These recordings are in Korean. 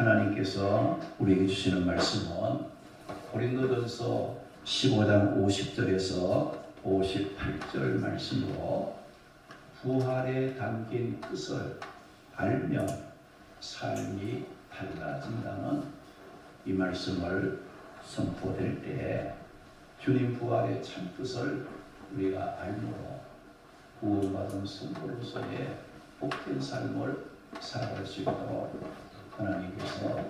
하나님께서 우리에게 주시는 말씀은 고린도전서 15장 50절에서 58절 말씀으로 부활에 담긴 뜻을 알면 삶이 달라진다는 이 말씀을 선포될 때 주님 부활의 참 뜻을 우리가 알므로 구원받은 성도로서의 복된 삶을 살아갈 수 있도록 하나님께서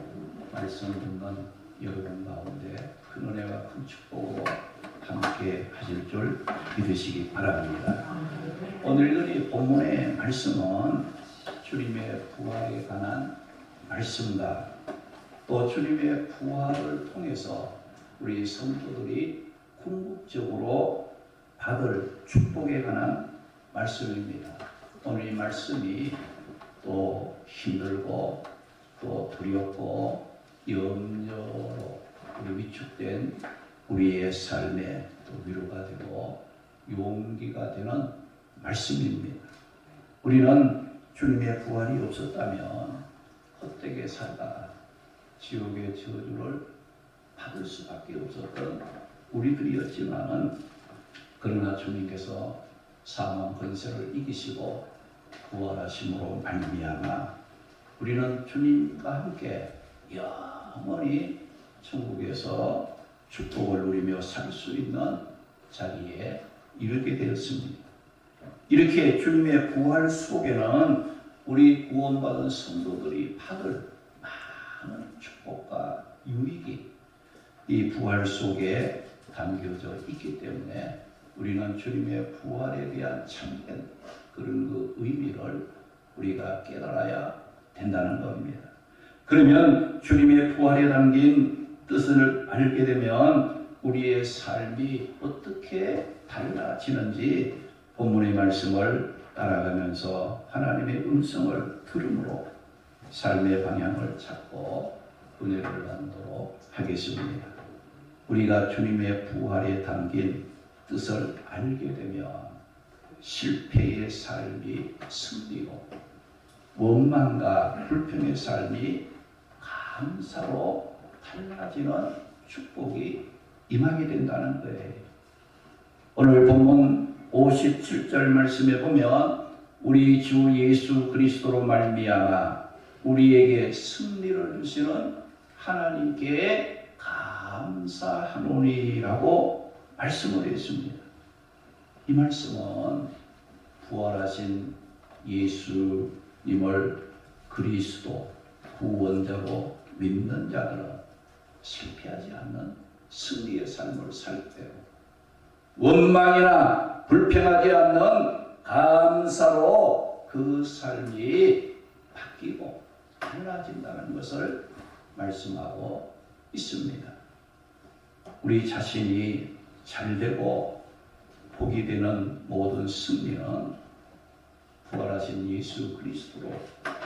말씀을 듣는 여러분 가운데 큰 은혜와 큰 축복으로 함께 하실 줄 믿으시기 바랍니다. 오늘 이 본문의 말씀은 주님의 부활에 관한 말씀과 또 주님의 부활을 통해서 우리 성도들이 궁극적으로 받을 축복에 관한 말씀입니다. 오늘 이 말씀이 또 힘들고 또 두렵고 염려로 우리 위축된 우리의 삶에 또 위로가 되고 용기가 되는 말씀입니다. 우리는 주님의 부활이 없었다면 헛되게 살다가 지옥의 저주를 받을 수밖에 없었던 우리들이었지만은 그러나 주님께서 사망 권세를 이기시고 부활하심으로 말미암아 우리는 주님과 함께 영원히 천국에서 축복을 누리며 살 수 있는 자리에 이르게 되었습니다. 이렇게 주님의 부활 속에는 우리 구원받은 성도들이 받을 많은 축복과 유익이 이 부활 속에 담겨져 있기 때문에 우리는 주님의 부활에 대한 참된 그런 그 의미를 우리가 깨달아야 된다는 겁니다. 그러면 주님의 부활에 담긴 뜻을 알게 되면 우리의 삶이 어떻게 달라지는지 본문의 말씀을 따라가면서 하나님의 음성을 들음으로 삶의 방향을 찾고 은혜를 나누도록 하겠습니다. 우리가 주님의 부활에 담긴 뜻을 알게 되면 실패의 삶이 승리로 원망과 불평의 삶이 감사로 달라지는 축복이 임하게 된다는 거예요. 오늘 본문 57절 말씀에 보면 우리 주 예수 그리스도로 말미암아 우리에게 승리를 주시는 하나님께 감사하노니라고 말씀을 했습니다. 이 말씀은 부활하신 예수님을 그리스도 구원자로 믿는 자들은 실패하지 않는 승리의 삶을 살 때요, 원망이나 불평하지 않는 감사로 그 삶이 바뀌고 달라진다는 것을 말씀하고 있습니다. 우리 자신이 잘되고 복이 되는 모든 승리는 부활하신 예수 그리스도로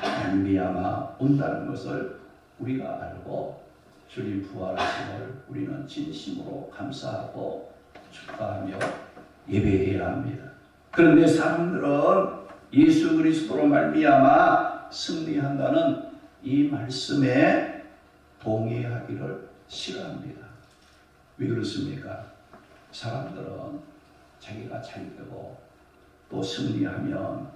말미암아 온다는 것을 우리가 알고 주님 부활하심을 우리는 진심으로 감사하고 축하하며 예배해야 합니다. 그런데 사람들은 예수 그리스도로 말미암아 승리한다는 이 말씀에 동의하기를 싫어합니다. 왜 그렇습니까? 사람들은 자기가 잘되고 또 승리하면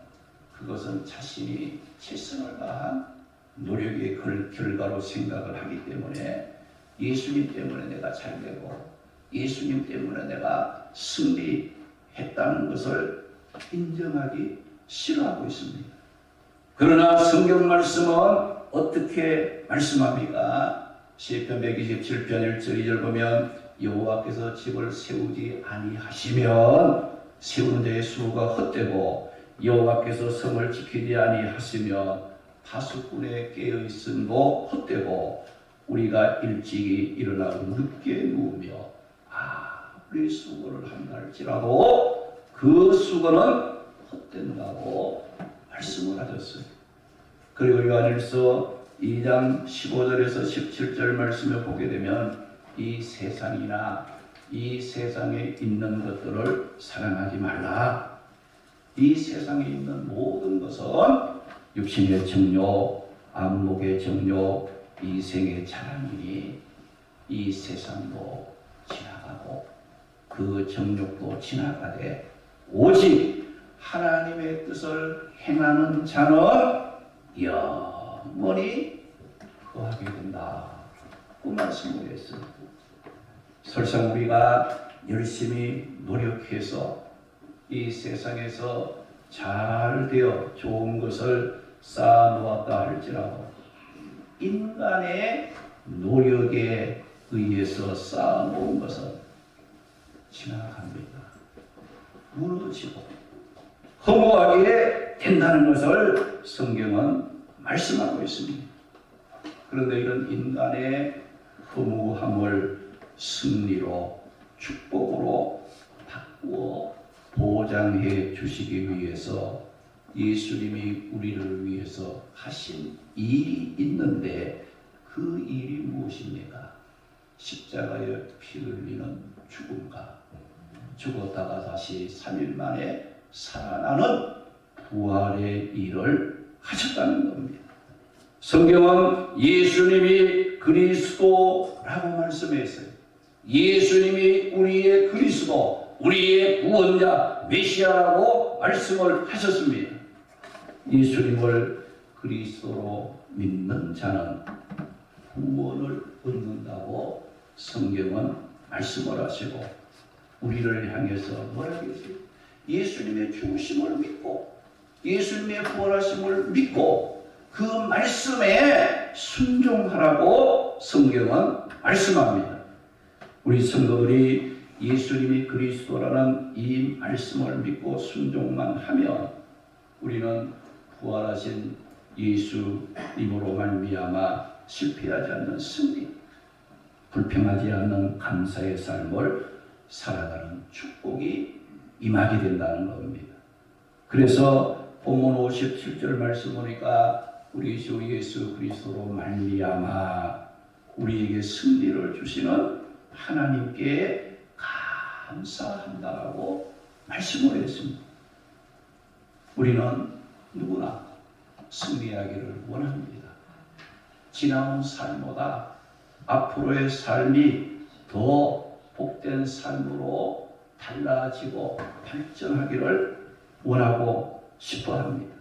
그것은 자신이 최선을 다한 노력의 결과로 생각을 하기 때문에 예수님 때문에 내가 잘되고 예수님 때문에 내가 승리했다는 것을 인정하기 싫어하고 있습니다. 그러나 성경 말씀은 어떻게 말씀합니까? 시편 127편 1절 2절 보면 여호와께서 집을 세우지 아니하시면 세우는 자의 수고가 헛되고 여호와께서 성을 지키지 아니하시면 파수꾼의 깨어있음도 헛되고 우리가 일찍이 일어나고 늦게 누우며 아무리 수고를 한다 할지라도 그 수고는 헛된다고 말씀을 하셨어요. 그리고 요한일서 2장 15절에서 17절 말씀을 보게 되면 이 세상이나 이 세상에 있는 것들을 사랑하지 말라. 이 세상에 있는 모든 것은 육신의 정욕, 안목의 정욕, 이 생의 자랑이니 이 세상도 지나가고 그 정욕도 지나가되 오직 하나님의 뜻을 행하는 자는 영원히 거하게 된다. 그 말씀을 했어요. 설령 우리가 열심히 노력해서 이 세상에서 잘 되어 좋은 것을 쌓아놓았다 할지라도 인간의 노력에 의해서 쌓아놓은 것은 지나갑니다. 무너지고 허무하게 된다는 것을 성경은 말씀하고 있습니다. 그런데 이런 인간의 허무함을 승리로 축복으로 바꾸어 보장해 주시기 위해서 예수님이 우리를 위해서 하신 일이 있는데 그 일이 무엇입니까? 십자가에 피 흘리는 죽음과 죽었다가 다시 3일 만에 살아나는 부활의 일을 하셨다는 겁니다. 성경은 예수님이 그리스도라고 말씀했어요. 예수님이 우리의 그리스도, 우리의 구원자, 메시아라고 말씀을 하셨습니다. 예수님을 그리스도로 믿는 자는 구원을 얻는다고 성경은 말씀을 하시고 우리를 향해서 뭐라고 했어요? 예수님의 죽으심을 믿고 예수님의 부활하심을 믿고 그 말씀에 순종하라고 성경은 말씀합니다. 우리 성도들이 예수님이 그리스도라는 이 말씀을 믿고 순종만 하면 우리는 부활하신 예수님으로 말미암아 실패하지 않는 승리, 불평하지 않는 감사의 삶을 살아가는 축복이 임하게 된다는 겁니다. 그래서 본문 57절 말씀 보니까 우리 주 예수 그리스도로 말미암아 우리에게 승리를 주시는 하나님께 감사한다라고 말씀을 했습니다. 우리는 누구나 승리하기를 원합니다. 지나온 삶보다 앞으로의 삶이 더 복된 삶으로 달라지고 발전하기를 원하고 싶어 합니다.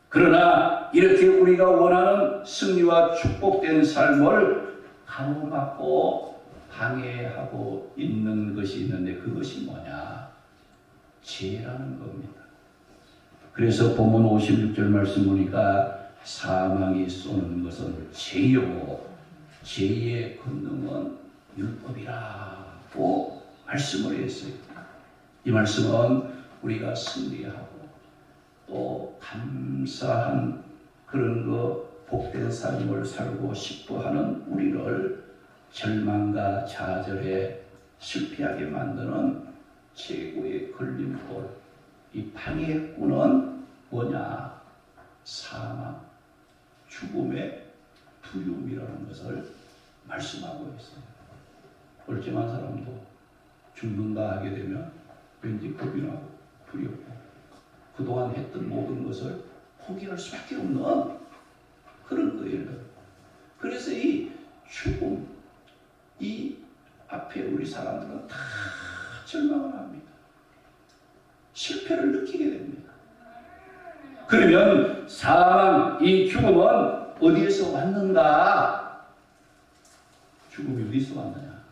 그러나 이렇게 우리가 원하는 승리와 축복된 삶을 가로막고 방해하고 있는 것이 있는데 그것이 뭐냐? 죄라는 겁니다. 그래서 본문 56절 말씀 보니까 사망이 쏘는 것은 죄요 죄의 권능은 율법이라고 말씀을 했어요. 이 말씀은 우리가 승리하고 또 감사한 그런 복된 삶을 살고 싶어하는 우리를 절망과 좌절에 실패하게 만드는 최고의 걸림돌, 이 방해꾼은 뭐냐? 사망, 죽음의 두려움이라는 것을 말씀하고 있어요. 멀쩡한 사람도 죽는다 하게 되면 왠지 겁이 나고 두렵고 그동안 했던 모든 것을 포기할 수밖에 없는 그런 거예요. 그래서 이 죽음, 이 앞에 우리 사람들은 다 절망을 합니다. 실패를 느끼게 됩니다. 그러면 사망, 이 죽음은 어디에서 왔는가? 죽음이 어디서 왔느냐?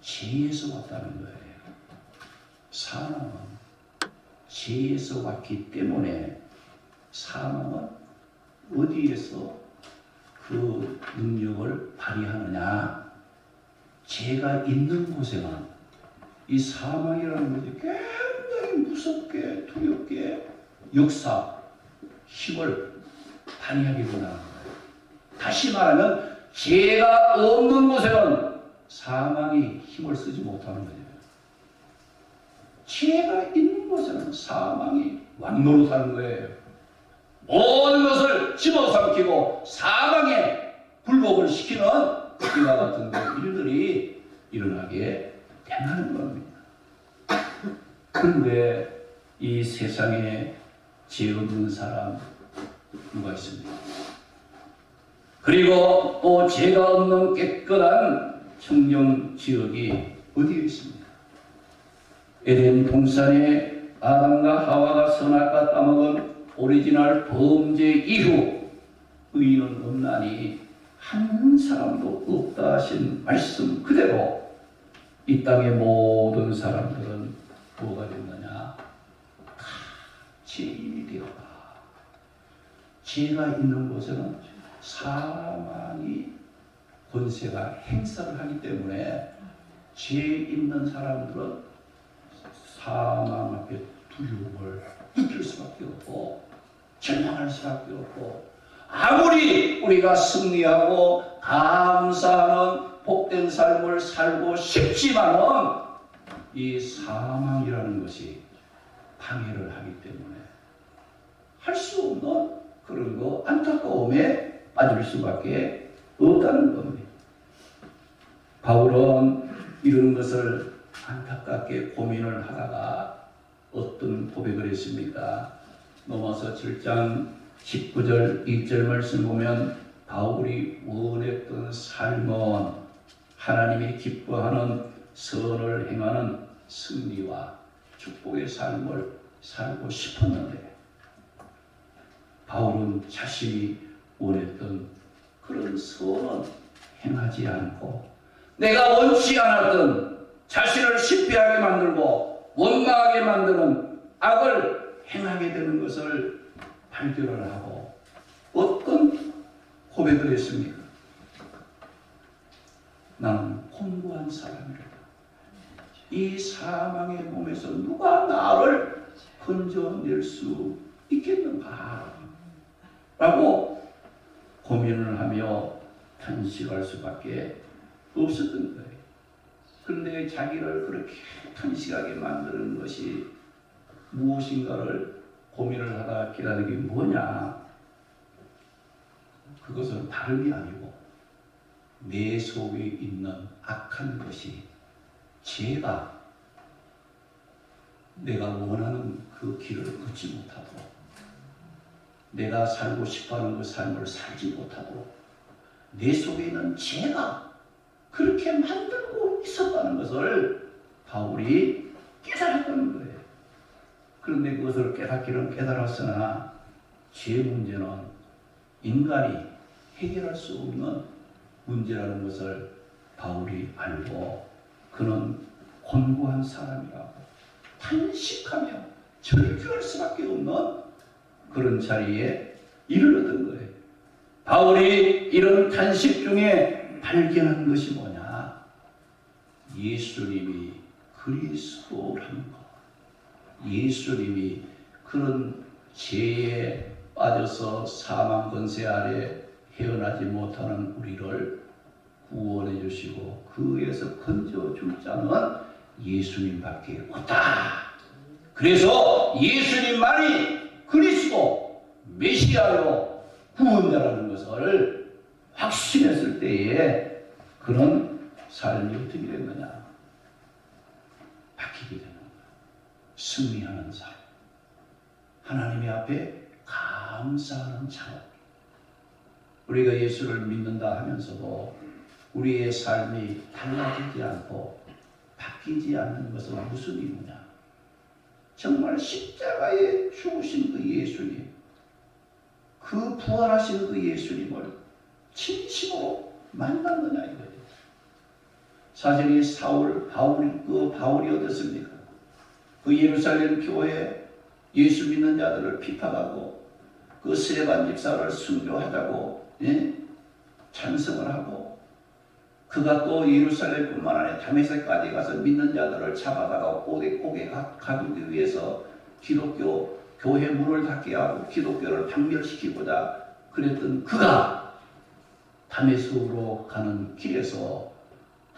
죄에서 왔다는 거예요. 사망은 죄에서 왔기 때문에 사망은 어디에서 그 능력을 발휘하느냐? 죄가 있는 곳에만 이 사망이라는 것이 굉장히 무섭게 두렵게 역사, 힘을 발휘하게 된다는 거예요. 다시 말하면 죄가 없는 곳에는 사망이 힘을 쓰지 못하는 거예요. 죄가 있는 곳에는 사망이 왕노릇하는 거예요. 모든 것을 집어삼키고 사망에 굴복을 시키는 이와 같은 일들이 일어나게 된다는 겁니다. 그런데 이 세상에 죄 없는 사람 누가 있습니까? 그리고 또 죄가 없는 깨끗한 청정 지역이 어디에 있습니까? 에덴 동산에 아담과 하와가 선악과 따먹은 오리지널 범죄 이후 의인은 없나니 한 사람도 없다 하신 말씀 그대로 이 땅의 모든 사람들은 뭐가 됐느냐? 다 죄인이 되었다. 죄가 있는 곳에는 사망이 권세가 행사를 하기 때문에 죄 있는 사람들은 사망 앞에 두려움을 느낄 수밖에 없고 절망할 수밖에 없고 아무리 우리가 승리하고 감사하는 복된 삶을 살고 싶지만은 이 사망이라는 것이 방해를 하기 때문에 할 수 없는 그런 거 안타까움에 빠질 수밖에 없다는 겁니다. 바울은 이런 것을 안타깝게 고민을 하다가 어떤 고백을 했습니까? 넘어서 7장 19절 2절 말씀 보면 바울이 원했던 삶은 하나님이 기뻐하는 선을 행하는 승리와 축복의 삶을 살고 싶었는데 바울은 자신이 원했던 그런 선은 행하지 않고 내가 원치 않았던 자신을 실패하게 만들고 원망하게 만드는 악을 행하게 되는 것을 발견을 하고 어떤 고백을 했습니까? 나는 곤고한 사람이다. 이 사망의 몸에서 누가 나를 건져낼 수 있겠는가? 라고 고민을 하며 탄식할 수밖에 없었던 거예요. 그런데 자기를 그렇게 탄식하게 만드는 것이 무엇인가를 고민을 하다 깨달은 게 뭐냐? 그것은 다름이 아니고 내 속에 있는 악한 것이 죄가 내가 원하는 그 길을 걷지 못하도록 내가 살고 싶어하는 그 삶을 살지 못하도록 내 속에 있는 죄가 그렇게 만들고 있었다는 것을 바울이 깨달았다는 거예요. 그런데 그것을 깨닫기는 깨달았으나 죄 문제는 인간이 해결할 수 없는 문제라는 것을 바울이 알고 그는 곤고한 사람이라고 탄식하며 절규할 수밖에 없는 그런 자리에 이르렀던 거예요. 바울이 이런 탄식 중에 발견한 것이 뭐냐? 예수님이 그리스도라는 것. 예수님이 그런 죄에 빠져서 사망 권세 아래 헤어나지 못하는 우리를 구원해 주시고 그에서 건져줄 자는 예수님밖에 없다. 그래서 예수님만이 그리스도 메시아요 구원자라는 것을 확신했을 때에 그런 삶이 어떻게 됐느냐? 바뀌게 되는 거야. 승리하는 삶. 하나님의 앞에 감사하는 삶. 우리가 예수를 믿는다 하면서도 우리의 삶이 달라지지 않고 바뀌지 않는 것은 무슨 이유냐? 정말 십자가에 죽으신 그 예수님, 그 부활하신 그 예수님을 진심으로 만났느냐 이거죠. 사실 이 바울이 어떻습니까? 그 예루살렘 교회 예수 믿는 자들을 비판하고 그 스데반 집사를 순교하자고 찬성을 하고 그가 또 예루살렘뿐만 아니라 다메섹까지 가서 믿는 자들을 잡아다가 옥에 가두기 위해서 기독교 교회 문을 닫게 하고 기독교를 박멸시키고자 그랬던 그가 다메섹으로 가는 길에서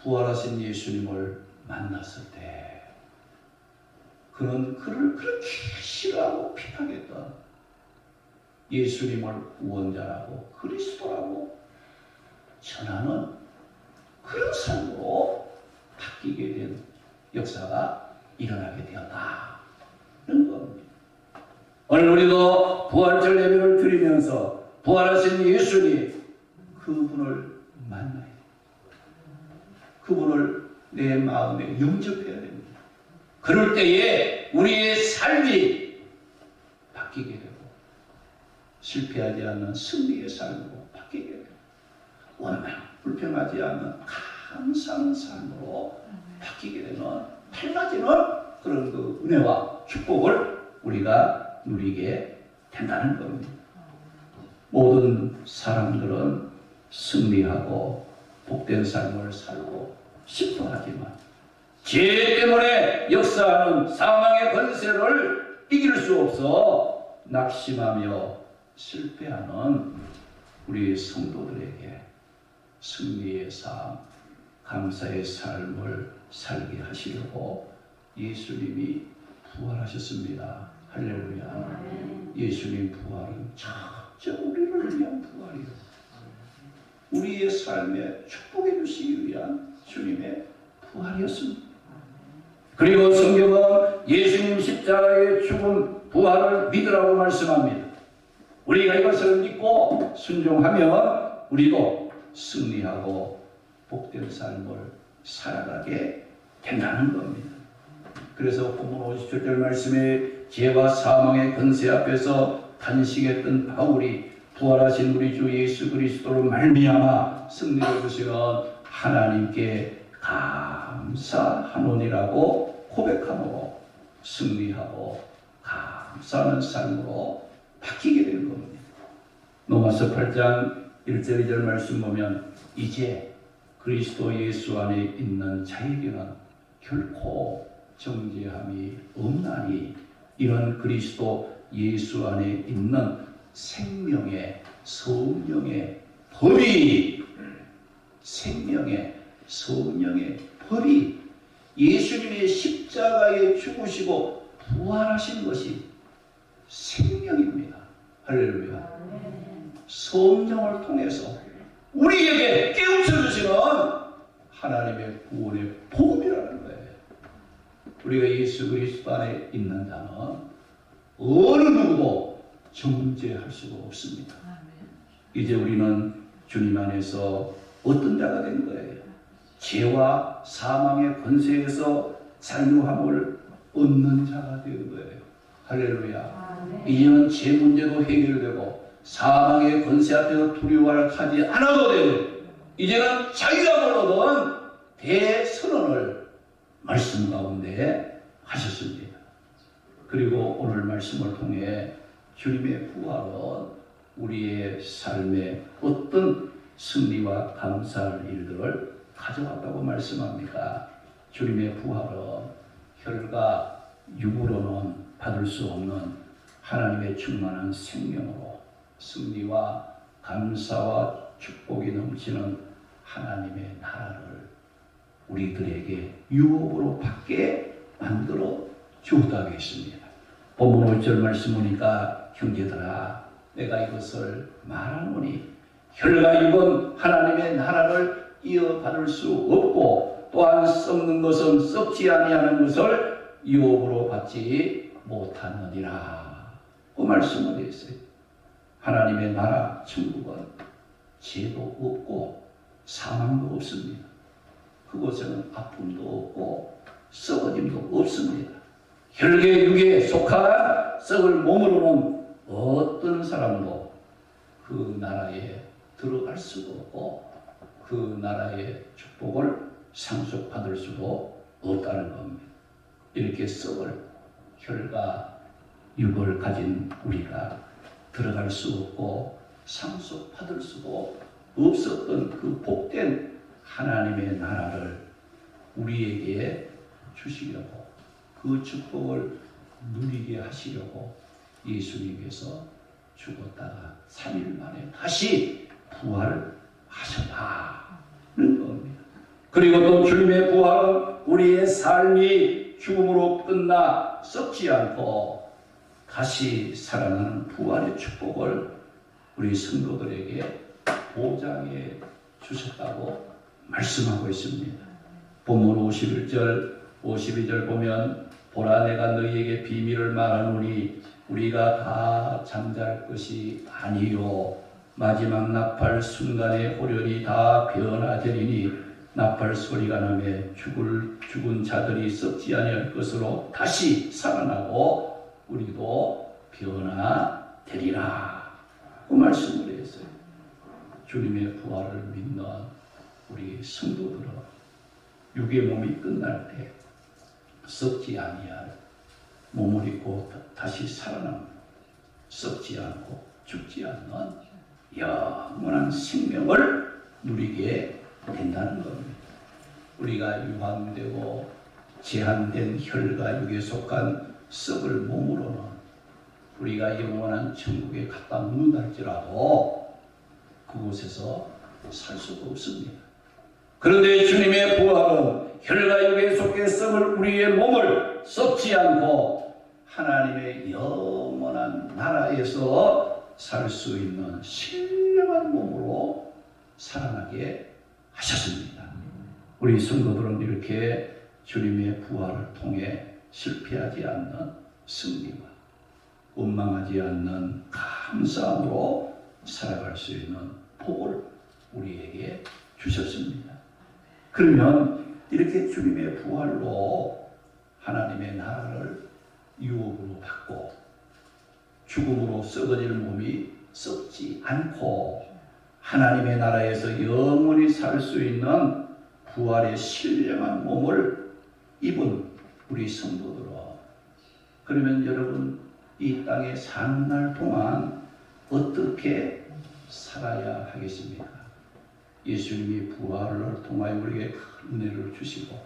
부활하신 예수님을 만났을 때 그는 그를 그렇게 싫어하고 비판했던 예수님을 구원자라고 그리스도라고 전하는 그런 삶으로 바뀌게 된 역사가 일어나게 되었다는 겁니다. 오늘 우리도 부활절 예배를 드리면서 부활하신 예수님 그분을 만나야 됩니다. 그분을 내 마음에 영접해야 됩니다. 그럴 때에 우리의 삶이 바뀌게 되고 실패하지 않는 승리의 삶으로 바뀌게 되고 원망, 불평하지 않는 감사하는 삶으로 바뀌게 되는 달라지는 그런 그 은혜와 축복을 우리가 누리게 된다는 겁니다. 모든 사람들은 승리하고 복된 삶을 살고 싶어 하지만 죄 때문에 역사하는 사망의 권세를 이길 수 없어 낙심하며 실패하는 우리 성도들에게 승리의 삶, 감사의 삶을 살게 하시려고 예수님이 부활하셨습니다. 할렐루야. 예수님 부활은 진짜 우리를 위한 부활이에요. 우리의 삶에 축복해 주시기 위한 주님의 부활이었습니다. 그리고 성경은 예수님 십자가의 죽음 부활을 믿으라고 말씀합니다. 우리가 이것을 믿고 순종하면 우리도 승리하고 복된 삶을 살아가게 된다는 겁니다. 그래서 본문 57절 말씀에 죄와 사망의 권세 앞에서 단식했던 바울이 부활하신 우리 주 예수 그리스도로 말미암아 승리를 주시는 하나님께 감사하노니라고 고백함으로 승리하고 감사하는 삶으로 바뀌게 된 겁니다. 로마서 8장 1절 2절 말씀 보면 이제 그리스도 예수 안에 있는 자에게는 결코 정죄함이 없나니 이런 그리스도 예수 안에 있는 생명의 성령의 법이 예수님의 십자가에 죽으시고 부활하신 것이 생명입니다. 할렐루야. 성령을 통해서 우리에게 깨우쳐 주시는 하나님의 구원의 복음이라는 거예요. 우리가 예수 그리스도 안에 있는 자는 어느 누구도 정죄할 수가 없습니다. 이제 우리는 주님 안에서 어떤 자가 된 거예요? 죄와 사망의 권세에서 자유함을 얻는 자가 된 거예요. 할렐루야. 이제는 죄 문제도 해결되고 사망의 권세 앞에서 두려워하지 않아도 되는 이제는 자유함을 얻은 대선언을 말씀 가운데 하셨습니다. 그리고 오늘 말씀을 통해 주님의 부활은 우리의 삶에 어떤 승리와 감사할 일들을 가져왔다고 말씀합니다. 주님의 부활은 혈과 육으로는 받을 수 없는 하나님의 충만한 생명으로 승리와 감사와 축복이 넘치는 하나님의 나라를 우리들에게 유업으로 받게 만들어 주었다고 했습니다. 본문 5절 말씀 보니까 형제들아 내가 이것을 말하노니 혈과 육은 하나님의 나라를 이어받을 수 없고 또한 썩는 것은 썩지 아니하는 것을 유업으로 받지 못하느니라. 그 말씀을 했어요. 하나님의 나라 천국은 죄도 없고 사망도 없습니다. 그곳에는 아픔도 없고 썩어짐도 없습니다. 혈계 육에 속한 썩을 몸으로는 어떤 사람도 그 나라에 들어갈 수도 없고 그 나라의 축복을 상속받을 수도 없다는 겁니다. 이렇게 썩을 혈과 육을 가진 우리가 들어갈 수 없고 상속받을 수도 없었던 그 복된 하나님의 나라를 우리에게 주시려고 그 축복을 누리게 하시려고 예수님께서 죽었다가 3일 만에 다시 부활하셨다는 겁니다. 그리고 또 주님의 부활은 우리의 삶이 죽음으로 끝나 썩지 않고 다시 살아나는 부활의 축복을 우리 성도들에게 보장해 주셨다고 말씀하고 있습니다. 본문 51절, 52절 보면 보라 내가 너희에게 비밀을 말하노니 우리가 다 잠잘 것이 아니요 마지막 나팔 순간에 호련히 다 변화되리니 나팔 소리가 나매 죽은 자들이 썩지 아니할 것으로 다시 살아나고 우리도 변화되리라. 그 말씀을 했어요. 주님의 부활을 믿는 우리 성도들은 육의 몸이 끝날 때 썩지 아니할 몸을 입고 다시 살아납니다. 썩지 않고 죽지 않는 영원한 생명을 누리게 된다는 겁니다. 우리가 유황되고 제한된 혈과 육에 속한 썩을 몸으로는 우리가 영원한 천국에 갔다 묻는달지라도 그곳에서 살 수가 없습니다. 그런데 주님의 부활은 혈과 육에 속해 썩을 우리의 몸을 썩지 않고 하나님의 영원한 나라에서 살 수 있는 신령한 몸으로 살아나게 하셨습니다. 우리 성도들은 이렇게 주님의 부활을 통해 실패하지 않는 승리와 원망하지 않는 감사함으로 살아갈 수 있는 복을 우리에게 주셨습니다. 그러면 이렇게 주님의 부활로 하나님의 나라를 유업으로 받고 죽음으로 썩어질 몸이 썩지 않고 하나님의 나라에서 영원히 살 수 있는 부활의 신령한 몸을 입은 우리 성도들은 그러면 여러분 이 땅에 사는 날 동안 어떻게 살아야 하겠습니까? 예수님이 부활을 통하여 우리에게 큰 은혜를 주시고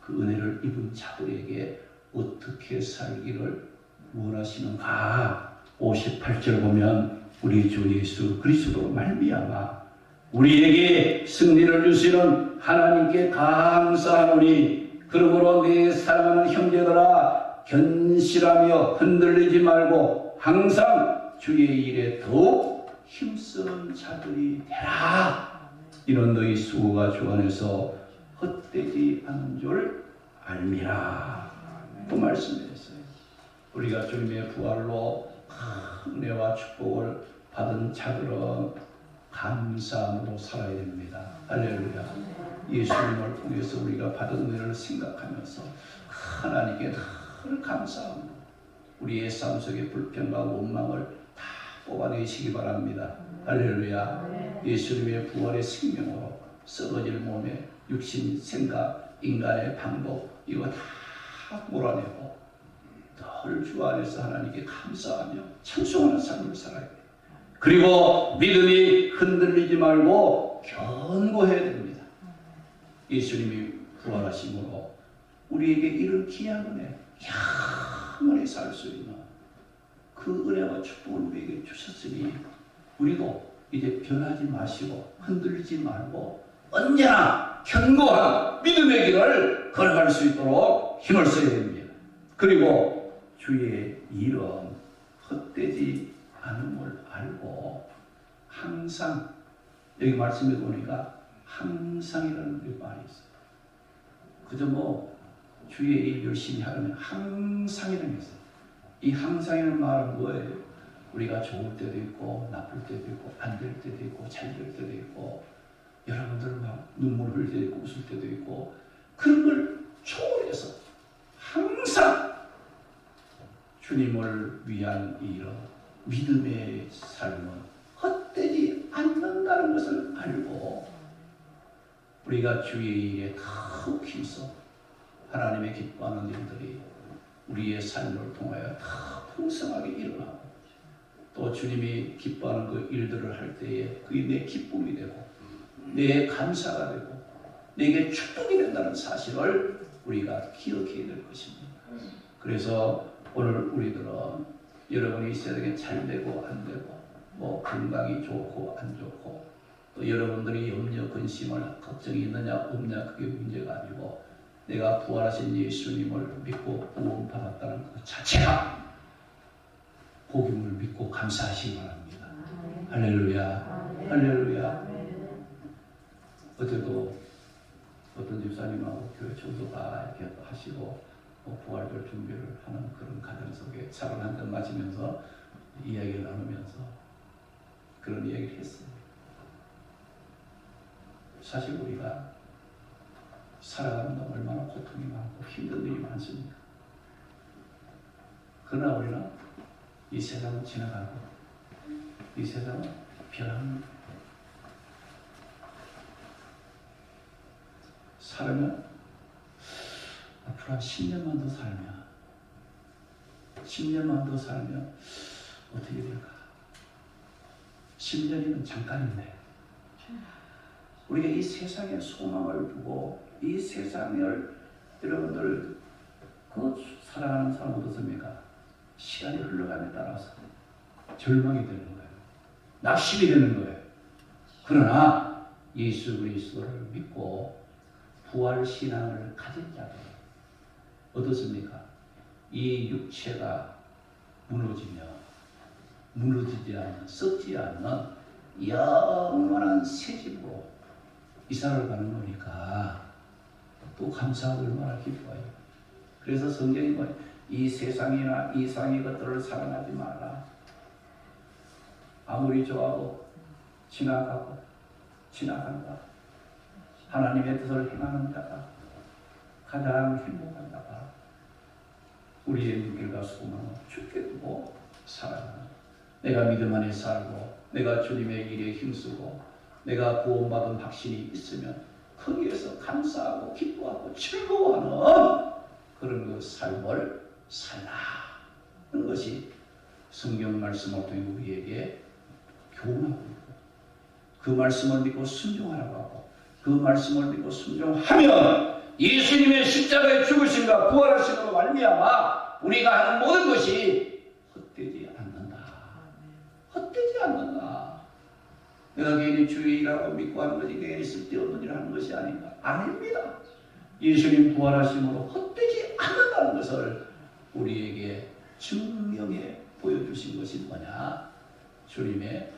그 은혜를 입은 자들에게 어떻게 살기를 원하시는가? 58절 보면 우리 주 예수 그리스도로 말미암아 우리에게 승리를 주시는 하나님께 감사하노니 그러므로 내 사랑하는 형제들아 견실하며 흔들리지 말고 항상 주의 일에 더욱 힘쓰는 자들이 되라. 이는 너희 수고가 주 안에서 헛되지 않은 줄 알미라. 그 말씀이었어요. 우리가 주님의 부활로 큰 은혜와 축복을 받은 자들은 감사함으로 살아야 됩니다. 할렐루야. 예수님을 통해서 우리가 받은 은혜를 생각하면서 하나님께 늘 감사함으로 우리의 삶 속의 불평과 원망을 다 뽑아내시기 바랍니다. 할렐루야. 예수님의 부활의 생명으로 썩어질 몸에 육신, 생각, 인간의 방법 이거 다 몰아내고 늘 주 안에서 하나님께 감사하며 찬송하는 삶을 살아야 돼요. 그리고 믿음이 흔들리지 말고 견고해야 됩니다. 예수님이 부활하심으로 우리에게 이런 귀한 은혜, 영원히 살 수 있는 그 은혜와 축복을 우리에게 주셨으니 우리도 이제 변하지 마시고 흔들리지 말고 언제나 견고한 믿음의 길을 걸어갈 수 있도록 힘을 써야 됩니다. 그리고 주의 일은 헛되지 않음을 알고 항상 여기 말씀해 보니까 항상이라는 말이 있어요. 그저 뭐 주의 일 열심히 하려면 항상이라는 게 있어요. 이 항상이라는 말은 뭐예요? 우리가 좋을 때도 있고 나쁠 때도 있고 안 될 때도 있고 잘 될 때도 있고 여러분들 막 눈물 흘릴 때도 있고 웃을 때도 있고 그런 걸 초월해서 항상 주님을 위한 일은 믿음의 삶은 헛되지 않는다는 것을 알고 우리가 주의 일에 더욱 힘써 하나님의 기뻐하는 일들이 우리의 삶을 통하여 더 풍성하게 일어나고 또 주님이 기뻐하는 그 일들을 할 때에 그게 내 기쁨이 되고 내 감사가 되고 내게 축복이 된다는 사실을 우리가 기억해야 될 것입니다. 그래서 오늘 우리들은 여러분이 이 세상에 잘 되고 안 되고 뭐 건강이 좋고 안 좋고 또 여러분들이 염려 근심을 걱정이 있느냐 없느냐 그게 문제가 아니고 내가 부활하신 예수님을 믿고 구원받았다는 그 자체가 복음을 믿고 감사하시기 바랍니다. 할렐루야. 할렐루야. 어제도 어떤 집사님하고 교회 청소가 이렇게 하시고 부활절 준비를 하는 그런 과정 속에 차를 한 잔 마시면서 이야기를 나누면서 그런 이야기를 했어요. 사실 우리가 살아가는 건 얼마나 고통이 많고 힘든 일이 많습니까? 그러나 우리는 이 세상은 지나가고 이 세상은 변합니다. 살면 앞으로 한 10년만 더 살면 10년만 더 살면 어떻게 될까? 10년이면 잠깐인데 우리가 이 세상에 소망을 두고 이 세상을 여러분들 그 살아가는 사람 어떻습니까? 시간이 흘러감에 따라서 절망이 되는 거예요. 낙심이 되는 거예요. 그러나 예수 그리스도를 믿고 부활신앙을 가진 자들 어떻습니까? 이 육체가 무너지며 무너지지 않는 썩지 않는 영원한 새 집으로 이사를 가는 거니까 또 감사하고 얼마나 기뻐요. 그래서 성경이 뭐 이 세상이나 이상의 것들을 사랑하지 마라. 아무리 좋아도 지나가고 지나간다. 하나님의 뜻을 행하는 자가 가장 행복한 자가 우리의 눈길과 소망을 주께 두고 살아가는 내가 믿음 안에 살고 내가 주님의 일에 힘쓰고 내가 구원받은 확신이 있으면 거기에서 감사하고 기뻐하고 즐거워하는 그런 그 삶을 살라는 것이 성경 말씀을 통해 우리에게 교훈하고 있고 그 말씀을 믿고 순종하라고 하고 그 말씀을 믿고 순종하면 예수님의 십자가의 죽으심과 부활하심으로 말미암아 우리가 하는 모든 것이 헛되지 않는다. 헛되지 않는다. 내가 괜히 주의 일하고 믿고 하는 것이 괜히 쓸데없는 일을 하는 것이 아닌가? 아닙니다. 예수님 부활하심으로 헛되지 않는다는 것을 우리에게 증명해 보여주신 것이 뭐냐? 주님의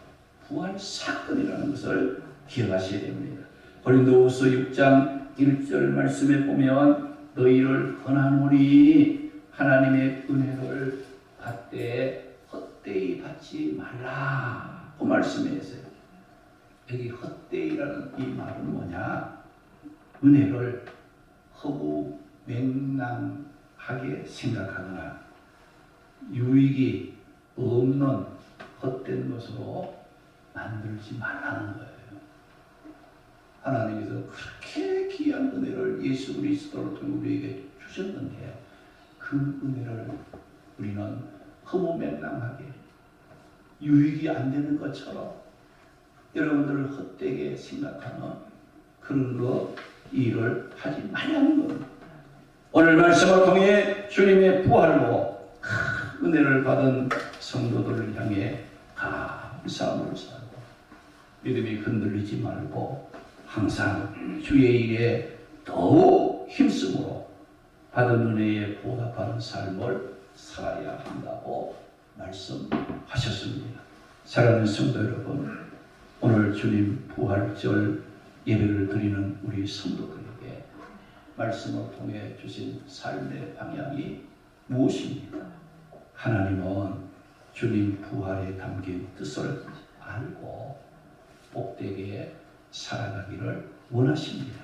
부활 사건이라는 것을 기억하셔야 됩니다. 고린도후서 6장 1절 말씀에 보면 너희를 권하노니 하나님의 은혜를 받되 헛되이 받지 말라 그 말씀에 있어요. 여기 헛되이라는 이 말은 뭐냐? 은혜를 허무맹랑하게 생각하거나 유익이 없는 헛된 것으로 만들지 말라는 거예요. 하나님께서 그렇게 귀한 은혜를 예수 그리스도를 통해 우리에게 주셨는데 그 은혜를 우리는 허무맹랑하게 유익이 안 되는 것처럼 여러분들을 헛되게 생각하는 그런 일을 하지 말라는 겁니다. 오늘 말씀을 통해 주님의 부활로 큰 은혜를 받은 성도들을 향해 감사함으로 살고 믿음이 흔들리지 말고 항상 주의 일에 더욱 힘쓰므로 받은 은혜에 보답하는 삶을 살아야 한다고 말씀하셨습니다. 사랑하는 성도 여러분, 오늘 주님 부활절 예배를 드리는 우리 성도들에게 말씀을 통해 주신 삶의 방향이 무엇입니까? 하나님은 주님 부활에 담긴 뜻을 알고 복되게 살아가기를 원하십니다.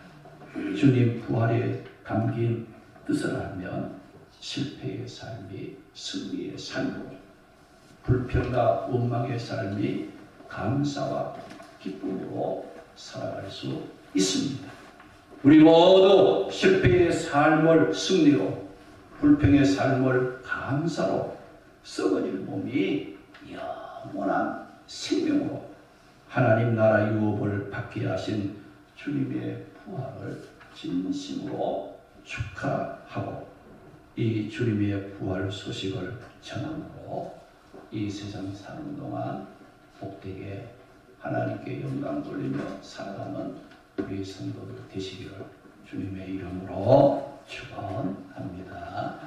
주님 부활에 담긴 뜻을 알면 실패의 삶이 승리의 삶으로 불평과 원망의 삶이 감사와 기쁨으로 살아갈 수 있습니다. 우리 모두 실패의 삶을 승리로 불평의 삶을 감사로 썩어질 몸이 영원한 생명으로 하나님 나라 유업을 받게 하신 주님의 부활을 진심으로 축하하고 이 주님의 부활 소식을 전함으로 이 세상 사는 동안 복되게 하나님께 영광 돌리며 살아가는 우리 성도들 되시기를 주님의 이름으로 축원합니다.